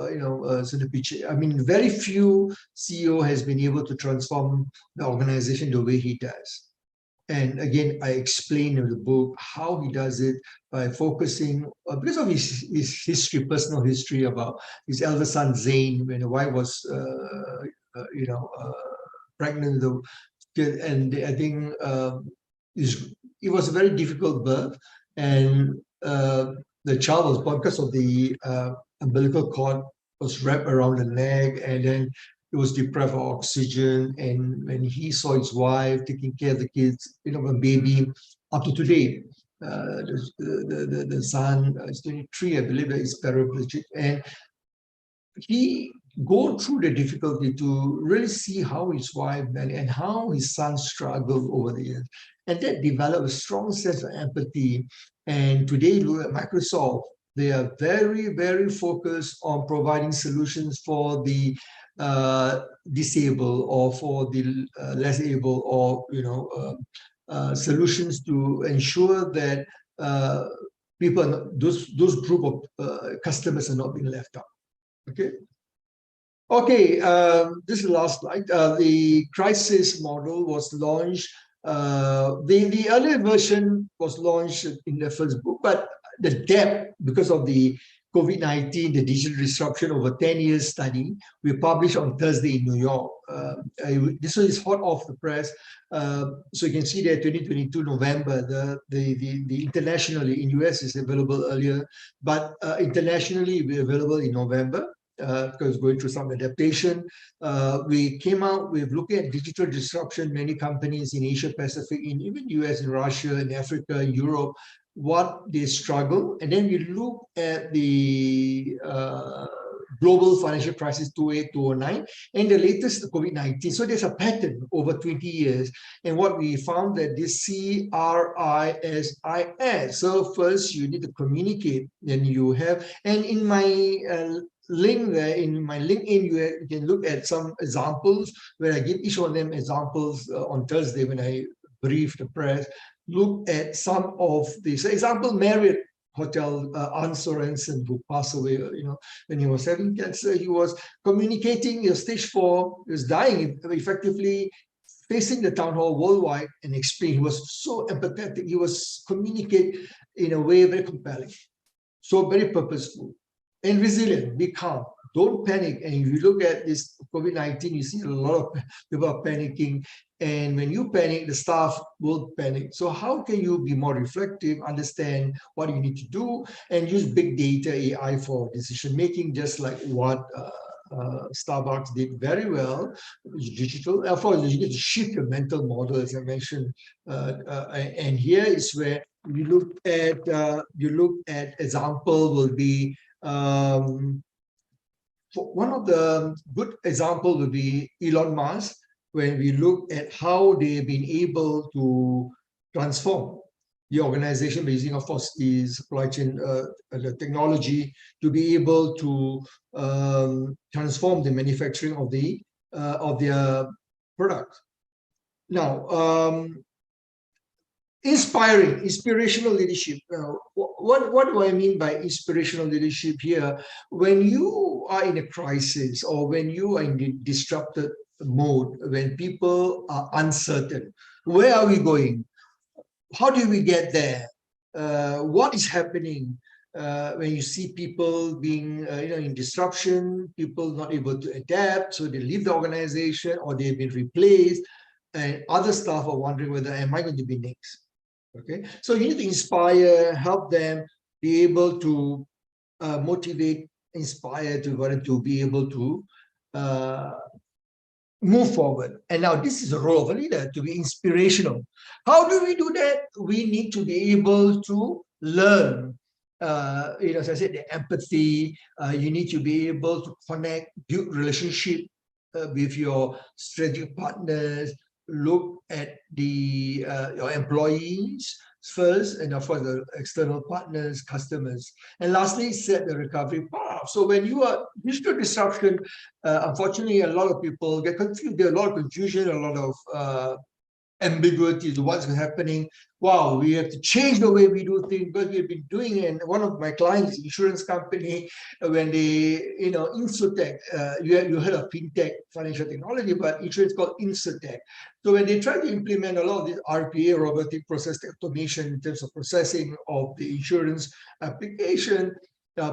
Speaker 2: Sundar Pichai. I mean, very few CEO has been able to transform the organization the way he does. And again, I explain in the book how he does it by focusing, because of his history, personal history about his elder son, Zain, when the wife was, pregnant. And I think it was a very difficult birth. And the child was born because of the umbilical cord was wrapped around the neck, and then it was deprived of oxygen. And when he saw his wife taking care of the kids, a baby, up to today, the son is 23, I believe, that is paraplegic, and he go through the difficulty to really see how his wife and how his son struggled over the years, and that developed a strong sense of empathy. And today, look at Microsoft. They are very, very focused on providing solutions for the disabled or for the less able, or solutions to ensure that people, those group of customers are not being left out. Okay, this is the last slide. The crisis model was launched. The earlier version was launched in the first book, but the depth, because of the COVID-19, the digital disruption over 10 years study, we published on Thursday in New York. This one is hot off the press. So you can see there 2022 November, the internationally in US is available earlier, but internationally it will be available in November. Because going through some adaptation. We came out with looking at digital disruption, many companies in Asia Pacific, in even US and Russia and Africa, Europe, what they struggle. And then we look at the global financial crisis 2008, 2009, and the latest COVID-19. So there's a pattern over 20 years. And what we found that this CRISIS. So first you need to communicate, then you have, and in my link there, in my LinkedIn, you can look at some examples where I give each one of them examples on Thursday when I brief the press. Look at some of these. Example, Marriott Hotel, Arne Sorensen, who passed away, when he was having cancer, he was communicating, stage 4, he was dying, effectively facing the town hall worldwide and explaining. He was so empathetic. He was communicate in a way very compelling, so very purposeful. And resilient, be calm, don't panic. And if you look at this COVID-19, you see a lot of people are panicking. And when you panic, the staff will panic. So how can you be more reflective, understand what you need to do, and use big data, AI for decision-making, just like what Starbucks did very well, digital. Of course, you need to shift your mental model, as I mentioned. And here is where you look at example will be, one of the good example would be Elon Musk, when we look at how they've been able to transform the organization by using, of course, the supply chain, the technology to be able to transform the manufacturing of their product. Now, inspirational leadership. What do I mean by inspirational leadership here? When you are in a crisis or when you are in the disrupted mode, when people are uncertain, where are we going? How do we get there? What is happening? When you see people being in disruption, people not able to adapt, so they leave the organization or they've been replaced, and other staff are wondering whether am I going to be next? Okay, so you need to inspire, help them be able to motivate, inspire to be able to move forward. And now this is the role of a leader, to be inspirational. How do we do that? We need to be able to learn. As I said, the empathy. You need to be able to connect, build relationship with your strategic partners. Look at your employees first, and of course the external partners, customers, and lastly set the recovery path. So when you are digital disruption, unfortunately a lot of people get confused. There are a lot of confusion, a lot of ambiguity to what's happening. Wow, we have to change the way we do things because we've been doing it. And one of my clients, insurance company, when they, InsurTech, you heard of fintech, financial technology, but insurance called InsurTech. So when they try to implement a lot of this RPA, robotic process automation, in terms of processing of the insurance application,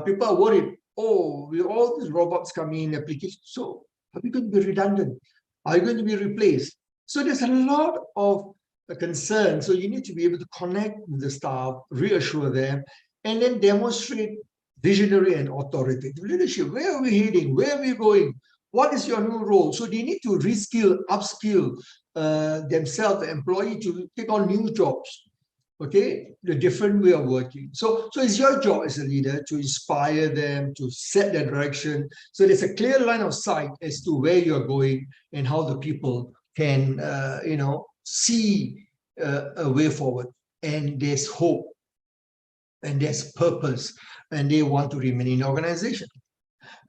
Speaker 2: people are worried. Oh, with all these robots coming in application, so are we going to be redundant? Are you going to be replaced? So there's a lot of concern. So you need to be able to connect with the staff, reassure them, and then demonstrate visionary and authoritative leadership. Where are we heading? Where are we going? What is your new role? So they need to reskill, upskill themselves, the employee, to take on new jobs. Okay, the different way of working. So it's your job as a leader to inspire them, to set the direction. So there's a clear line of sight as to where you're going and how the people can, see a way forward. And there's hope, and there's purpose, and they want to remain in the organization.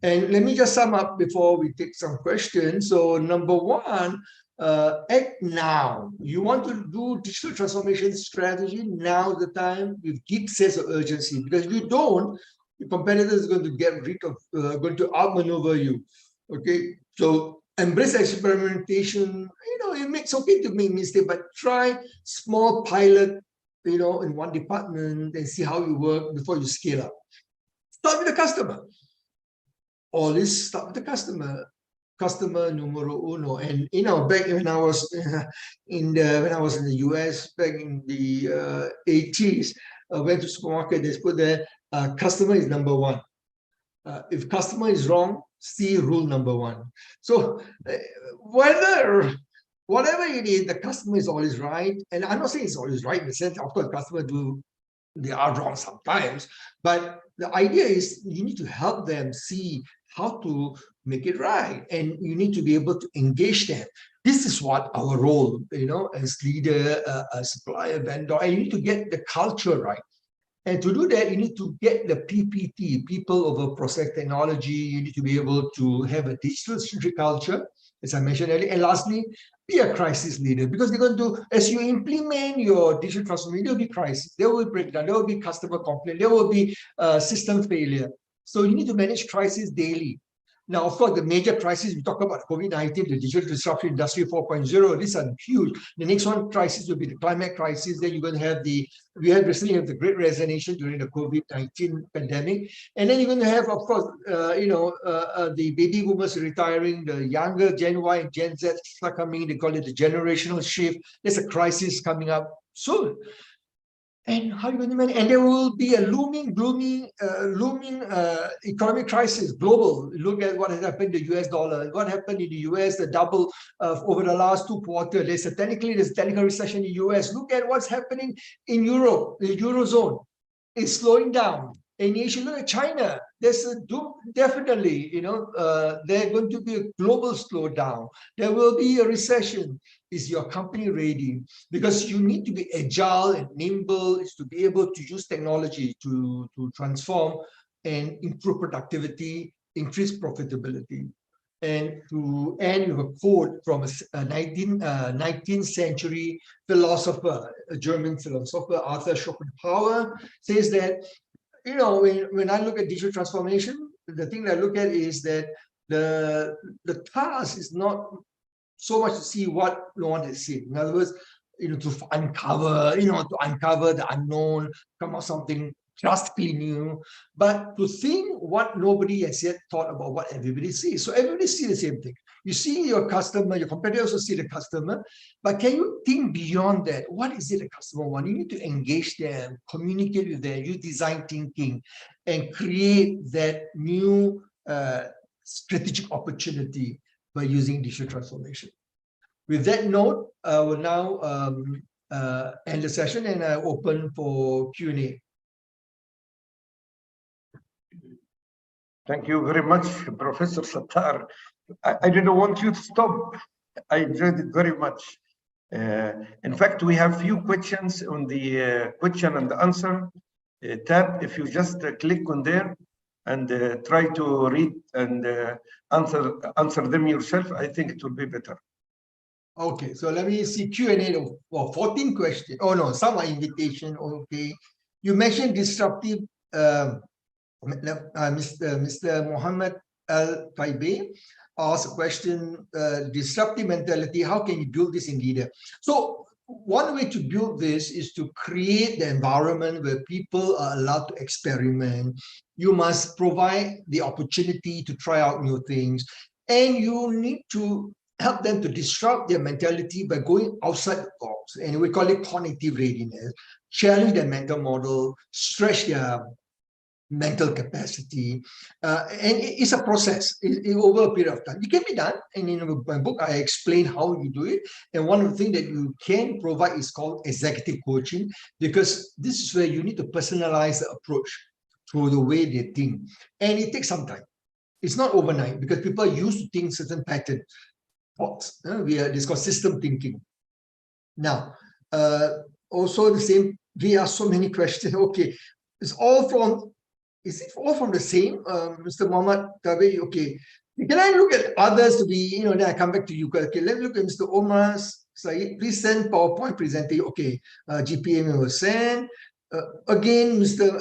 Speaker 2: And let me just sum up before we take some questions. So number one, act now. You want to do digital transformation strategy, now the time, with deep sense of urgency. Because if you don't, your competitor is going to get rid of, going to outmaneuver you. Okay, so embrace experimentation. It makes okay to make mistakes, but try small pilot, in one department and see how you work before you scale up. Start with the customer. Always start with the customer numero uno. And back when I was in the US back in the 80s, I went to supermarket. They put there, customer is number one. If customer is wrong, see rule number one. So whatever it is, the customer is always right. And I'm not saying it's always right in the sense, of course, customers they are wrong sometimes. But the idea is you need to help them see how to make it right. And you need to be able to engage them. This is what our role, as leader, a supplier, vendor, and you need to get the culture right. And to do that, you need to get the PPT, people over process technology. You need to be able to have a digital-centric culture, as I mentioned earlier. And lastly, be a crisis leader, because they're going to, as you implement your digital transformation, there will be crisis, there will be breakdown, there will be customer complaint, there will be system failure. So you need to manage crisis daily. Now, of course, the major crisis, we talk about COVID-19, the digital disruption industry 4.0, these are huge. The next one crisis will be the climate crisis. Then you're going to have we had recently have the Great Resignation during the COVID-19 pandemic. And then you're going to have, of course, the baby boomers retiring, the younger Gen Y and Gen Z are coming, they call it the generational shift. There's a crisis coming up soon. And how are you going to manage? And there will be a looming economic crisis, global. Look at what has happened to the US dollar. What happened in the US, the double over the last 2 quarters. There's a technical recession in the US. Look at what's happening in Europe, the Eurozone. It's slowing down. And you should look at China. There's definitely, there's going to be a global slowdown. There will be a recession. Is your company ready? Because you need to be agile and nimble, is to be able to use technology to transform and improve productivity, increase profitability. And to end with a quote from a 19th century philosopher, a German philosopher, Arthur Schopenhauer, says that, when I look at digital transformation, the thing that I look at is that the task is not so much to see what no one has seen. In other words, to uncover the unknown, come up something drastically new, but to think what nobody has yet thought about what everybody sees. So everybody sees the same thing. You see your customer, your competitors also see the customer, but can you think beyond that? What is it the customer wants? You need to engage them, communicate with them, use design thinking, and create that new strategic opportunity. by using digital transformation. With that note, I will now end the session and I open for Q&A.
Speaker 1: Thank you very much, Professor Sattar. I didn't want you to stop. I enjoyed it very much. In fact, we have few questions on the question and answer tab. If you just click on there and try to read and answer them yourself, I think it will be better.
Speaker 2: Okay, so let me see Q&A. Well, 14 questions. Oh no, some are invitation. Okay, you mentioned disruptive. Mr. Muhammad Al Taibe asked a question, disruptive mentality, how can you build this in leader? So one way to build this is to create the environment where people are allowed to experiment. You must provide the opportunity to try out new things, and you need to help them to disrupt their mentality by going outside the box. And we call it cognitive readiness, challenge their mental model, stretch their mental capacity, and it's a process over a period of time. It can be done, and in my book I explain how you do it. And one of the things that you can provide is called executive coaching, because this is where you need to personalize the approach through the way they think, and it takes some time. It's not overnight, because people are used to think certain pattern thoughts. This is called system thinking. Now, also the same. We ask so many questions. Okay, it's all from. Is it all from the same, Mr. Muhammad Tabe? Okay. Can I look at others to be, then I come back to you. Okay, let's look at Mr. Omar Said. Please send PowerPoint presentation. Okay, GPM will send. Again, Mr.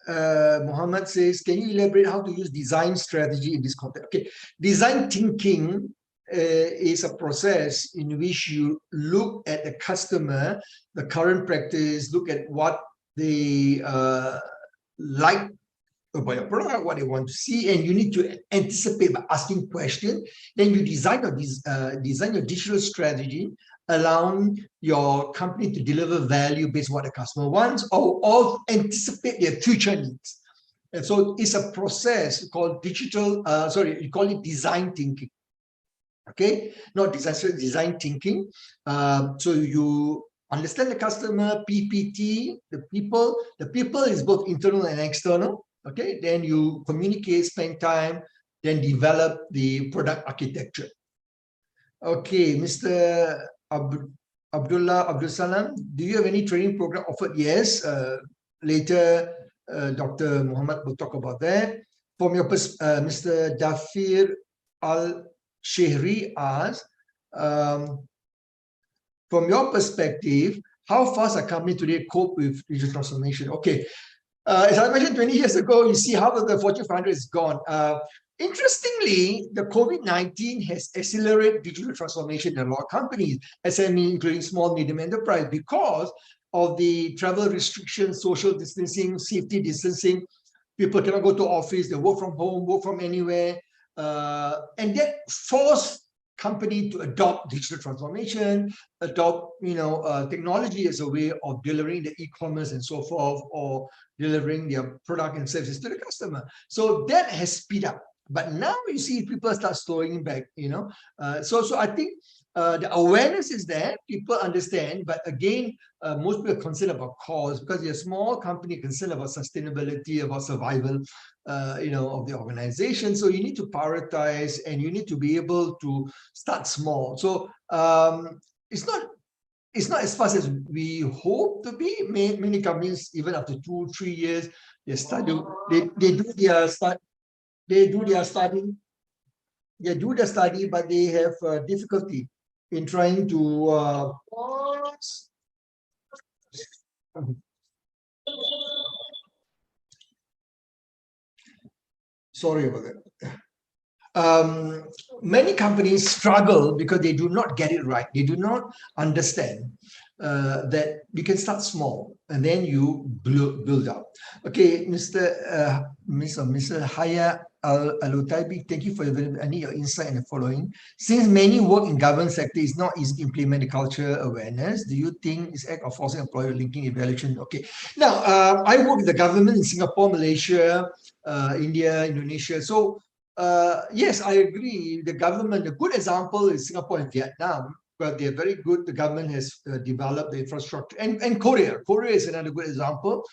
Speaker 2: Muhammad says, can you elaborate how to use design strategy in this context? Okay, design thinking is a process in which you look at the customer, the current practice, look at what they like about your product, what they want to see, and you need to anticipate by asking questions. Then you design your digital strategy, allowing your company to deliver value based on what the customer wants, or anticipate their future needs. And so it's a process called you call it design thinking. Okay, not design thinking. So you understand the customer, PPT, the people. The people is both internal and external. Okay, then you communicate, spend time, then develop the product architecture. Okay, Mr. Abdul Salam, do you have any training program offered? Yes. Later, Dr. Muhammad will talk about that. From your Mr. Dafir Al-Shehri asks, from your perspective, how fast a company today cope with digital transformation? Okay, as I mentioned 20 years ago, you see half of the Fortune 500 is gone. Interestingly, the COVID-19 has accelerated digital transformation in a lot of companies, SME, including small, medium enterprise, because of the travel restrictions, social distancing, safety distancing. People cannot go to office, they work from home, work from anywhere. And that forced company to adopt digital transformation, adopt technology as a way of delivering the e-commerce and so forth, or delivering their product and services to the customer. So that has speed up. But now you see people start slowing back, So I think the awareness is there, people understand, but again, most people are concerned about cost, because you're a small company concerned about sustainability, about survival, of the organization. So you need to prioritize, and you need to be able to start small. So it's not as fast as we hope to be. Many companies, even after 2-3 years, they do their study, but they have difficulty in trying to sorry about that. Many companies struggle because they do not get it right. They do not understand that you can start small and then you build up. Okay, Mr. Haya Al-Utaibi, thank you for your insight and the following. Since many work in government sector, it's not easy to implement the culture awareness. Do you think this act of forcing employer linking evaluation? Okay, now I work with the government in Singapore, Malaysia, India, Indonesia. So yes, I agree. The government, a good example is Singapore and Vietnam, but they're very good. The government has developed the infrastructure. And Korea. Korea is another good example.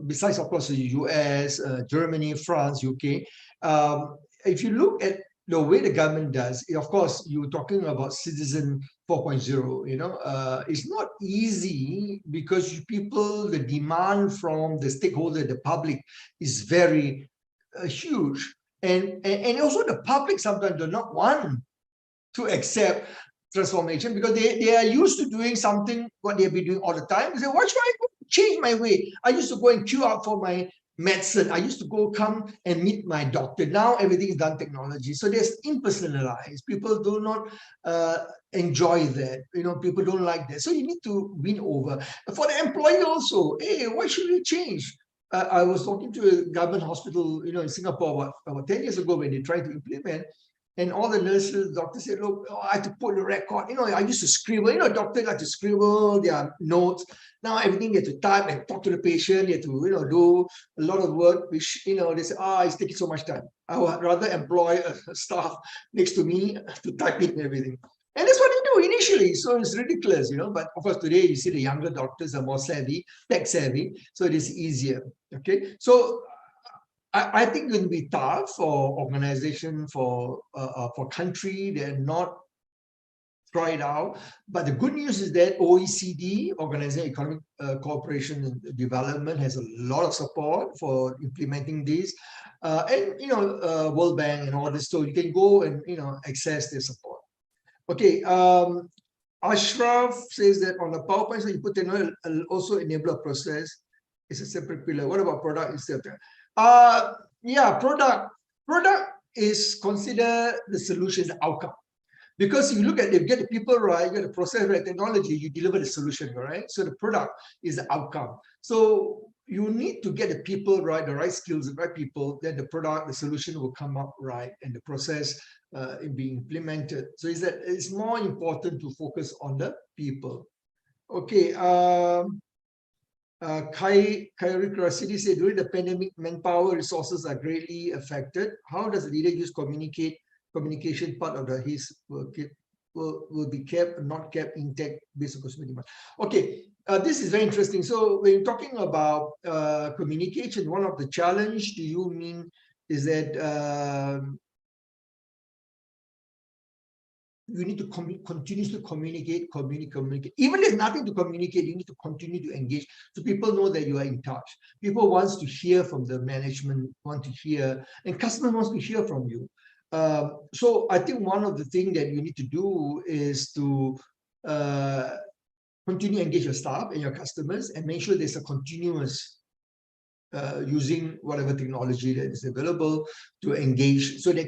Speaker 2: Besides, of course, the US, Germany, France, UK. If you look at the way the government does, of course, you're talking about Citizen 4.0, it's not easy because people, the demand from the stakeholder, the public is very huge. And also the public sometimes do not want to accept transformation because they are used to doing something what they've been doing all the time. They say, why should I change my way? I used to go and queue up for my medicine. I used to come and meet my doctor. Now everything is done technology. So there's impersonalized. People do not enjoy that. People don't like that. So you need to win over. For the employee also, hey, why should we change? I was talking to a government hospital, in Singapore about 10 years ago when they tried to implement, and all the nurses, doctors said, look, I have to put the record. I used to scribble. Doctors like to scribble their notes. Now everything they have to type and talk to the patient. They have to, do a lot of work, which, they say, it's taking so much time. I would rather employ a staff next to me to type it and everything. And that's what they do initially. So it's ridiculous, But of course, today you see the younger doctors are more savvy, tech savvy. So it is easier. Okay. So I think it will be tough for organization, for country. They're not tried out. But the good news is that OECD, Organization Economic Cooperation and Development, has a lot of support for implementing this. And, World Bank and all this. So you can go and, access their support. Okay, Ashraf says that on the PowerPoint, so you put technology also enable a process. It's a separate pillar. What about product instead? Yeah, product is considered the solution, the outcome. Because if you look at it, you get the people right, you get the process right, technology, you deliver the solution, right? So the product is the outcome. So you need to get the people right, the right skills, the right people, then the product, the solution will come out right, and the process being implemented. So it's more important to focus on the people. Okay. Kyrie Krasidi said, during the pandemic, manpower resources are greatly affected. How does the leader use communication part of his will be kept, not kept intact based on consumer demand? Okay, this is very interesting. So when you're talking about communication, one of the challenge do you mean is that you need to continuously communicate. Even if there's nothing to communicate, you need to continue to engage so people know that you are in touch. People want to hear from the management, want to hear, and customer wants to hear from you. So I think one of the things that you need to do is to continue to engage your staff and your customers and make sure there's a continuous using whatever technology that is available to engage. So the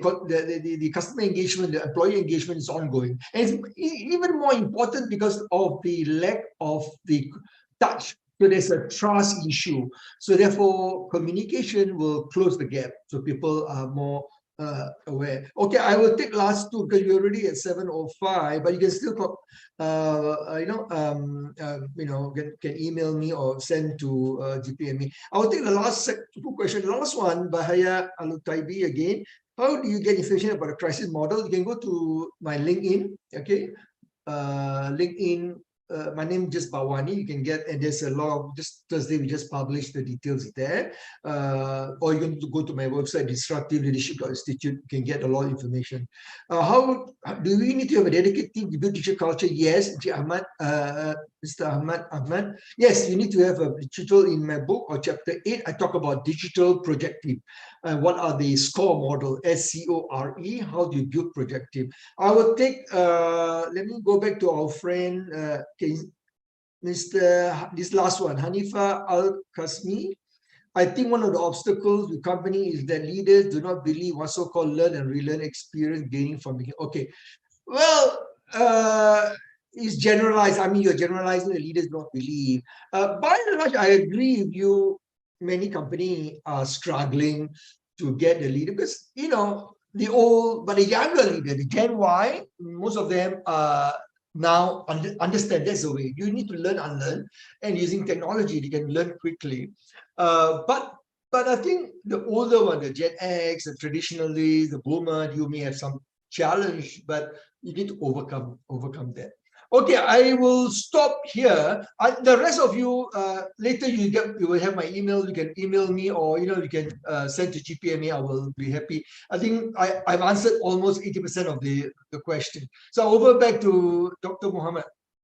Speaker 2: customer engagement, the employee engagement is ongoing. And it's even more important because of the lack of the touch. So there's a trust issue. So therefore, communication will close the gap. So people are more aware. Okay, I will take last two because we're already at 7:05, but you can still can email me or send to GPME. I will take the last two questions. Last one, Bahaya Alutaibi again. How do you get information about a crisis model? You can go to my LinkedIn. Okay, LinkedIn. My name is just Bawani. You can get, and there's a lot of, just Thursday we just published the details there. Or you can go to my website, Disruptive Leadership Institute. You can get a lot of information. How do we need to have a dedicated team to build digital culture? Yes, Mr. Ahmad. Yes, you need to have a digital. In my book or chapter 8, I talk about digital project team. What are the SCORE model? SCORE. How do you build project team? I will take. Let me go back to our friend. This last one, Hanifa Al-Kasmi. I think one of the obstacles with company is that leaders do not believe what so-called learn and relearn experience gaining from beginning. Okay, well, it's generalized. I mean, you're generalizing the leaders don't believe. By and large, I agree with you. Many companies are struggling to get the leader because, the old, but the younger leader, the Gen Y, most of them are now understand that's the way. You need to learn, unlearn, and using technology, you can learn quickly. But But I think the older one, the Gen X, the traditionally, the boomer, you may have some challenge, but you need to overcome that. Okay, I will stop here. The rest of you, later you will have my email. You can email me, or you can send to GPMA. I will be happy. I think I've answered almost 80% of the question. So over back to Dr. Muhammad.